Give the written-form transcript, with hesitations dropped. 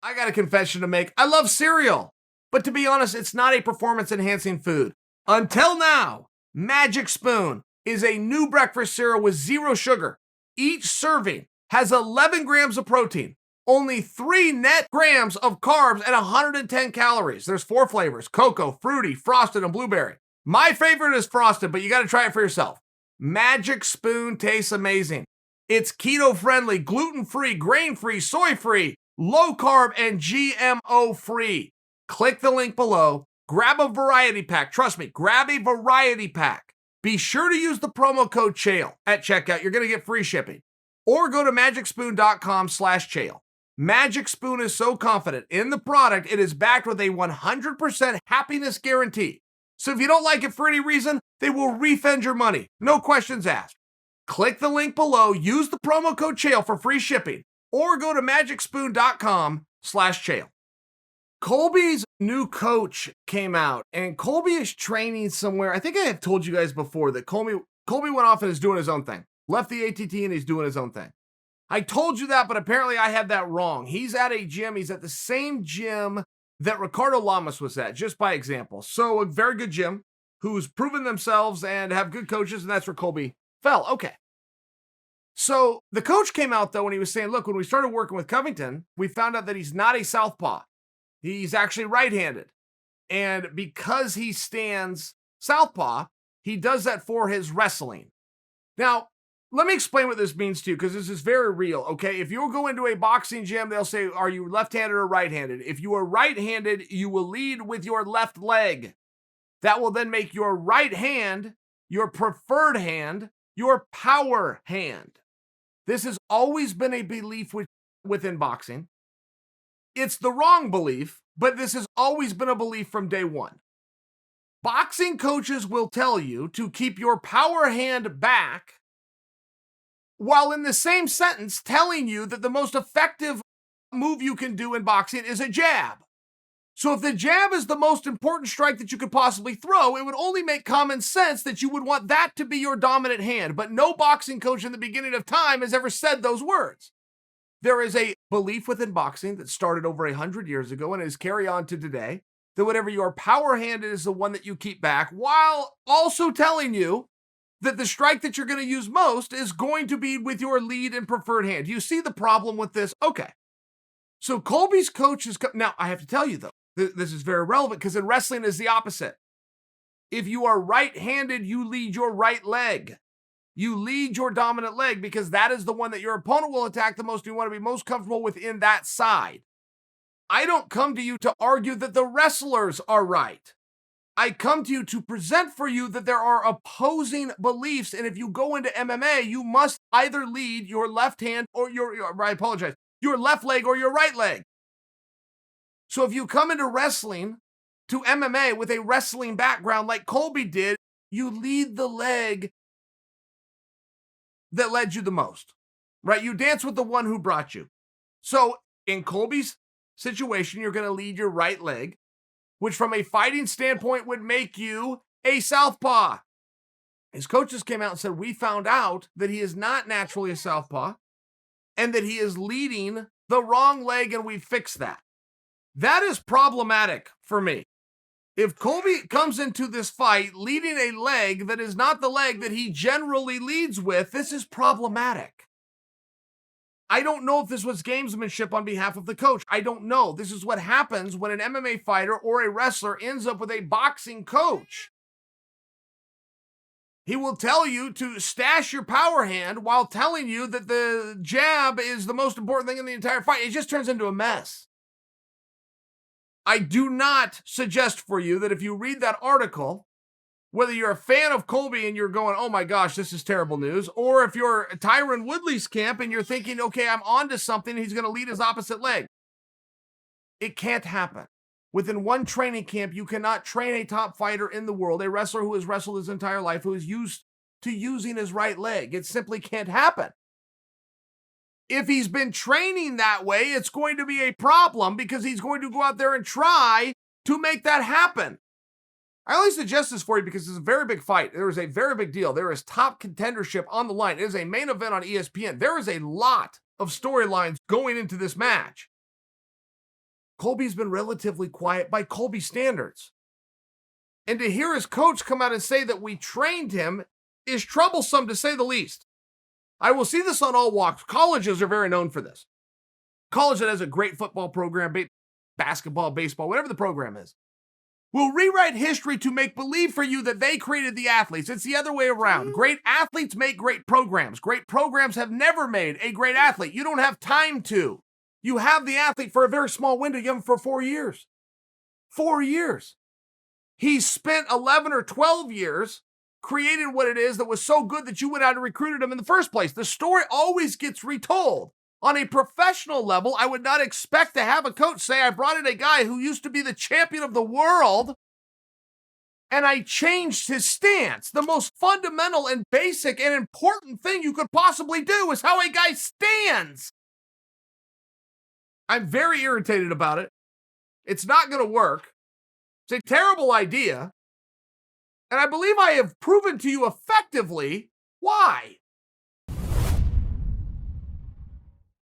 I got a confession to make. I love cereal. But to be honest, it's not a performance-enhancing food. Until now, Magic Spoon is a new breakfast cereal with 0 sugar. Each serving has 11 grams of protein, only 3 net grams of carbs, and 110 calories. There's 4 flavors: cocoa, fruity, frosted, and blueberry. My favorite is frosted, but you got to try it for yourself. Magic Spoon tastes amazing. It's keto-friendly, gluten-free, grain-free, soy-free, low-carb, and GMO-free. Click the link below. Grab a variety pack. Trust me, grab a variety pack. Be sure to use the promo code Chael at checkout. You're going to get free shipping. Or go to magicspoon.com/Chael. Magic Spoon is so confident in the product, it is backed with a 100% happiness guarantee. So if you don't like it for any reason, they will refund your money. No questions asked. Click the link below, use the promo code Chael for free shipping, or go to magicspoon.com/Chael. Colby's new coach came out, and Colby is training somewhere. I think I have told you guys before that Colby went off and is doing his own thing. Left the ATT and he's doing his own thing. I told you that, but apparently I had that wrong. He's at a gym. He's at the same gym that Ricardo Lamas was at, just by example. So a very good gym who's proven themselves and have good coaches, and that's where Colby fell. Okay. So the coach came out, though, and he was saying, look, when we started working with Covington, we found out that he's not a southpaw. He's actually right-handed. And because he stands southpaw, he does that for his wrestling. Now, let me explain what this means to you, because this is very real, okay? If you go into a boxing gym, they'll say, are you left-handed or right-handed? If you are right-handed, you will lead with your left leg. That will then make your right hand, your preferred hand, your power hand. This has always been a belief within boxing. It's the wrong belief, but this has always been a belief from day one. Boxing coaches will tell you to keep your power hand back, while in the same sentence telling you that the most effective move you can do in boxing is a jab. So if the jab is the most important strike that you could possibly throw, it would only make common sense that you would want that to be your dominant hand. But no boxing coach in the beginning of time has ever said those words. There is a belief within boxing that started over 100 years ago and is carried on to today, that whatever your power hand is the one that you keep back, while also telling you that the strike that you're going to use most is going to be with your lead and preferred hand. Do you see the problem with this? Okay. So Colby's coach is... Now, I have to tell you, though, this is very relevant, because in wrestling is the opposite. If you are right-handed, you lead your right leg. You lead your dominant leg, because that is the one that your opponent will attack the most. You want to be most comfortable within that side. I don't come to you to argue that the wrestlers are right. I come to you to present for you that there are opposing beliefs, and if you go into MMA, you must either lead your left hand or your left leg or your right leg. So if you come into wrestling to MMA with a wrestling background like Colby did, you lead the leg that led you the most, right? You dance with the one who brought you. So in Colby's situation, you're going to lead your right leg, which from a fighting standpoint would make you a southpaw. His coaches came out and said, we found out that he is not naturally a southpaw and that he is leading the wrong leg, and we fixed that. That is problematic for me. If Colby comes into this fight leading a leg that is not the leg that he generally leads with, this is problematic. I don't know if this was gamesmanship on behalf of the coach. I don't know. This is what happens when an MMA fighter or a wrestler ends up with a boxing coach. He will tell you to stash your power hand while telling you that the jab is the most important thing in the entire fight. It just turns into a mess. I do not suggest for you that if you read that article, whether you're a fan of Colby and you're going, oh my gosh, this is terrible news, or if you're Tyron Woodley's camp and you're thinking, okay, I'm onto something, he's going to lead his opposite leg. It can't happen. Within one training camp, you cannot train a top fighter in the world, a wrestler who has wrestled his entire life, who is used to using his right leg. It simply can't happen. If he's been training that way, it's going to be a problem, because he's going to go out there and try to make that happen. I only suggest this for you because it's a very big fight. There is a very big deal. There is top contendership on the line. It is a main event on ESPN. There is a lot of storylines going into this match. Colby's been relatively quiet by Colby standards. And to hear his coach come out and say that we trained him is troublesome, to say the least. I will see this on all walks. Colleges are very known for this. College that has a great football program, basketball, baseball, whatever the program is, will rewrite history to make believe for you that they created the athletes. It's the other way around. Great athletes make great programs. Great programs have never made a great athlete. You don't have time to. You have the athlete for a very small window. You have him for 4 years. 4 years. He spent 11 or 12 years created what it is that was so good that you went out and recruited him in the first place. The story always gets retold. On a professional level, I would not expect to have a coach say, I brought in a guy who used to be the champion of the world, and I changed his stance. The most fundamental and basic and important thing you could possibly do is how a guy stands. I'm very irritated about it. It's not going to work. It's a terrible idea. And I believe I have proven to you effectively why.